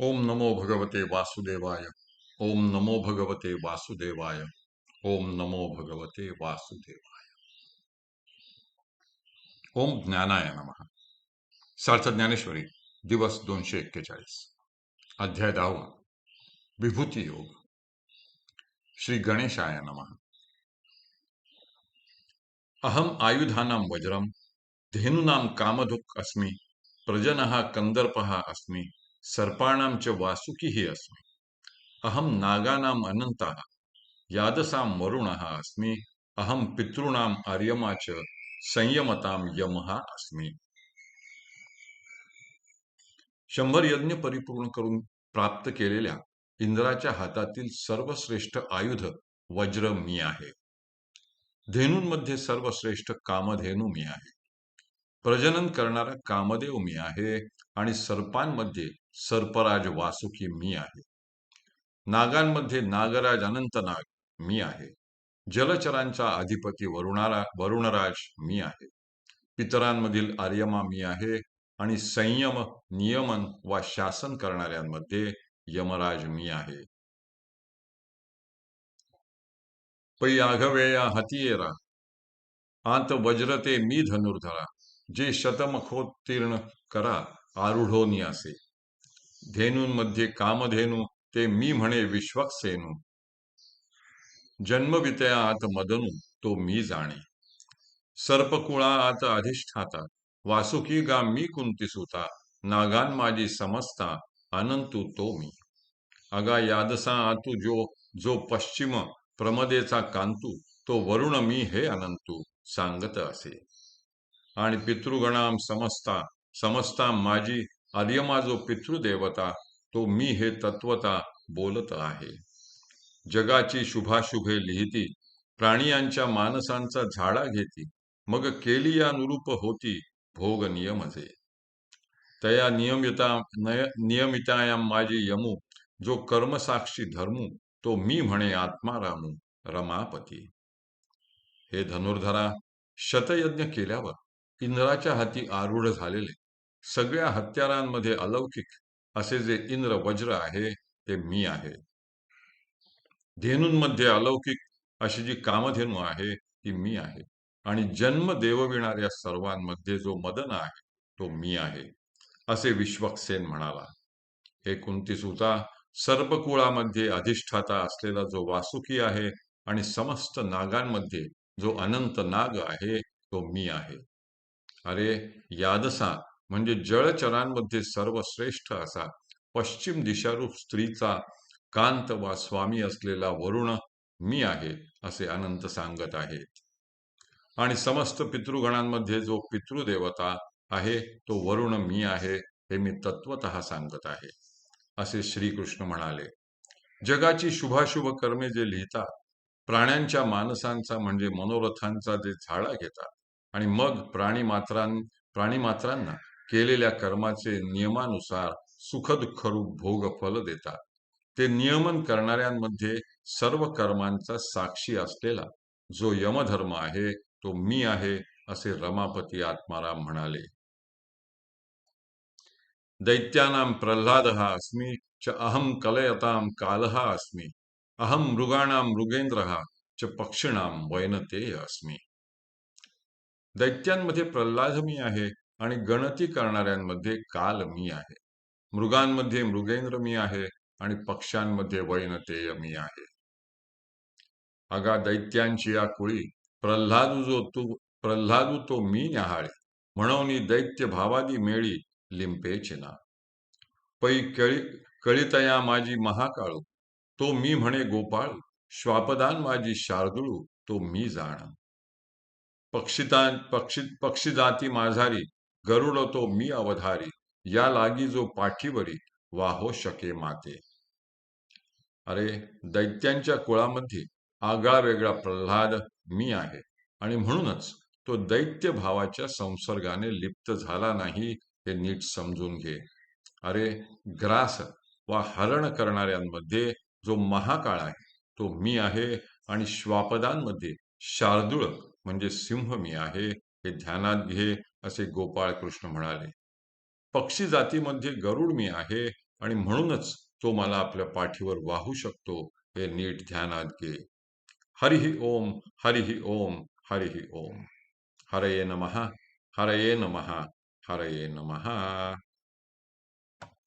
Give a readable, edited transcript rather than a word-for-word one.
ओम नमो भगवते वासुदेवाय. ओम नमो भगवते वासुदेवाय. ओम नमो भगवते वासुदेवाय. ओम ज्ञानाय नमः. सार्थ ज्ञानेश्वरी, दिवस 241. अध्याय 10. विभूती योग. श्री गणेशाय नमः. अहम आयुधानां वज्रम, धेनूनां कामधुक् अस्मि, प्रजनः कंदर्पः अस्मि, सर्पाणां च वासुकिः अस्मि. अहम नागानां अनन्तः, यादसां वरुणः अस्मि, अहम पितॄणाम आर्यमा च संयमताम यमः अस्मि. 100 यज्ञ परिपूर्ण करून प्राप्त केलेल्या इंद्राच्या हातातील सर्वश्रेष्ठ आयुध वज्र मी आहे. धेनूंमध्ये सर्वश्रेष्ठ कामधेनू मी आहे. प्रजनन करणारा कामदेव मी आहे आणि सर्पांमध्ये सर्पराज वासुकी मी आहे. नागांमध्ये नागराज अनंतनाग मी आहे. जलचरांचा अधिपती वरुणराज मी आहे. पितरांमधील आर्यमा मी आहे आणि संयम, नियमन वा शासन करणाऱ्यांमध्ये यमराज मी आहे. पै आघवेया हतियेरा, आंत वज्रते मी धनुर्धरा, जे शतमखोत्तीर्ण करा आरूढोनी असे. धेनूंमध्ये कामधेनू ते मी म्हणे विश्वक्सेनू, जन्मवितया आत मदनू तो मी जाणे. सर्पकुळा आत अधिष्ठाता, वासुकी गा मी कुंती सुता, नागान माझी समजता अनंतू तो मी. अगा यादसा आतू जो पश्चिम प्रमदेचा कांतू, तो वरुण मी हे अनंतू सांगत असे. आणि पितृगणाम समजता समजता माझी आर्यमा जो पितृदेवता, तो मी हे तत्वता बोलत आहे. जगाची शुभाशुभे लिहिती, प्राणियांच्या मानसांचा झाडा घेती, मग केली या अनुरूप होती भोग नियमजे. तया नियमितायाम माझी यमू, जो कर्मसाक्षी धर्मू, तो मी म्हणे आत्मारामू रमापती. हे धनुर्धरा, शतयज्ञ केल्यावर इंद्राच्या हाती आरूढ झालेले सगळ्या हत्यारांमध्ये अलौकिक असे जे इंद्र वज्र आहे ते मी आहे. धेनूंमध्ये अलौकिक अशी जी कामधेनू आहे ती मी आहे. आणि जन्म देवविणाऱ्या सर्वांमध्ये जो मदन आहे तो मी आहे, असे विश्वक्सेन म्हणाला. हे कुंतीसुता, सर्पकुळामध्ये अधिष्ठाता असलेला जो वासुकी आहे आणि समस्त नागांमध्ये जो अनंत नाग आहे तो मी आहे. अरे यादसा, म्हणजे जळचरांमध्ये सर्वश्रेष्ठ असा पश्चिम दिशारूप स्त्रीचा कांत वा स्वामी असलेला वरुण मी आहे असे अनंत सांगत आहेत. आणि समस्त पितृगणांमध्ये जो पितृदेवता आहे तो वरुण मी आहे हे मी तत्वतः सांगत आहे, असे श्रीकृष्ण म्हणाले. जगाची शुभाशुभ कर्मे जे लिहितात, प्राण्यांच्या मानसांचा म्हणजे मनोरथांचा जे झाडा घेतात आणि मग प्राणीमात्रांना केलेल्या कर्माचे नियमानुसार सुखदुःख रूप भोग फल देतात, ते नियमन करणाऱ्यांमध्ये सर्व कर्मांचा साक्षी असलेला जो यमधर्म आहे तो मी आहे, असे रमापती आत्माराम म्हणाले. दैत्यानां प्रल्हादः अस्मि च अहं कलयतां कालः अस्मि, अहं मृगाणां मृगेंद्रः च पक्षिणां वैनतेय अस्मि. दैत्यांमध्ये प्रल्हाद मी आहे आणि गणती करणाऱ्यांमध्ये काल मी आहे. मृगांमध्ये मृगेंद्र मी आहे आणि पक्ष्यांमध्ये वैनतेय मी आहे. अगा दैत्यांची या कुळी प्रल्हादू तो मी न्याहाळे, म्हणून दैत्य भावादी मेळी लिंपेचे ना. पै कळितया माझी महाकाळू, तो मी म्हणे गोपाळू, श्वापदान माझी शार्दूळू तो मी जाण. पक्षी जाती माझारी, गरुड तो मी अवधारी, या लागी जो पाठीवरी वाहो शके माते. अरे दैत्यांच्या कुळामध्ये आगळा वेगळा प्रल्हाद मी आहे आणि म्हणूनच तो दैत्य भावाच्या संसर्गाने लिप्त झाला नाही हे नीट समजून घे. अरे ग्रास वा हरण करणाऱ्यांमध्ये जो महाकाळ आहे तो मी आहे आणि श्वापदांमध्ये शार्दूळ म्हणजे सिंह मी आहे हे ध्यानात घे, असे गोपाळ कृष्ण म्हणाले. पक्षी जातीमध्ये गरुड मी आहे आणि म्हणूनच तो मला आपल्या पाठीवर वाहू शकतो, हे नीट ध्यानात घे. हरिः ओम, हरिः ओम, हरिः ओम. हरये नमः, हरये नमः, हरये नमः.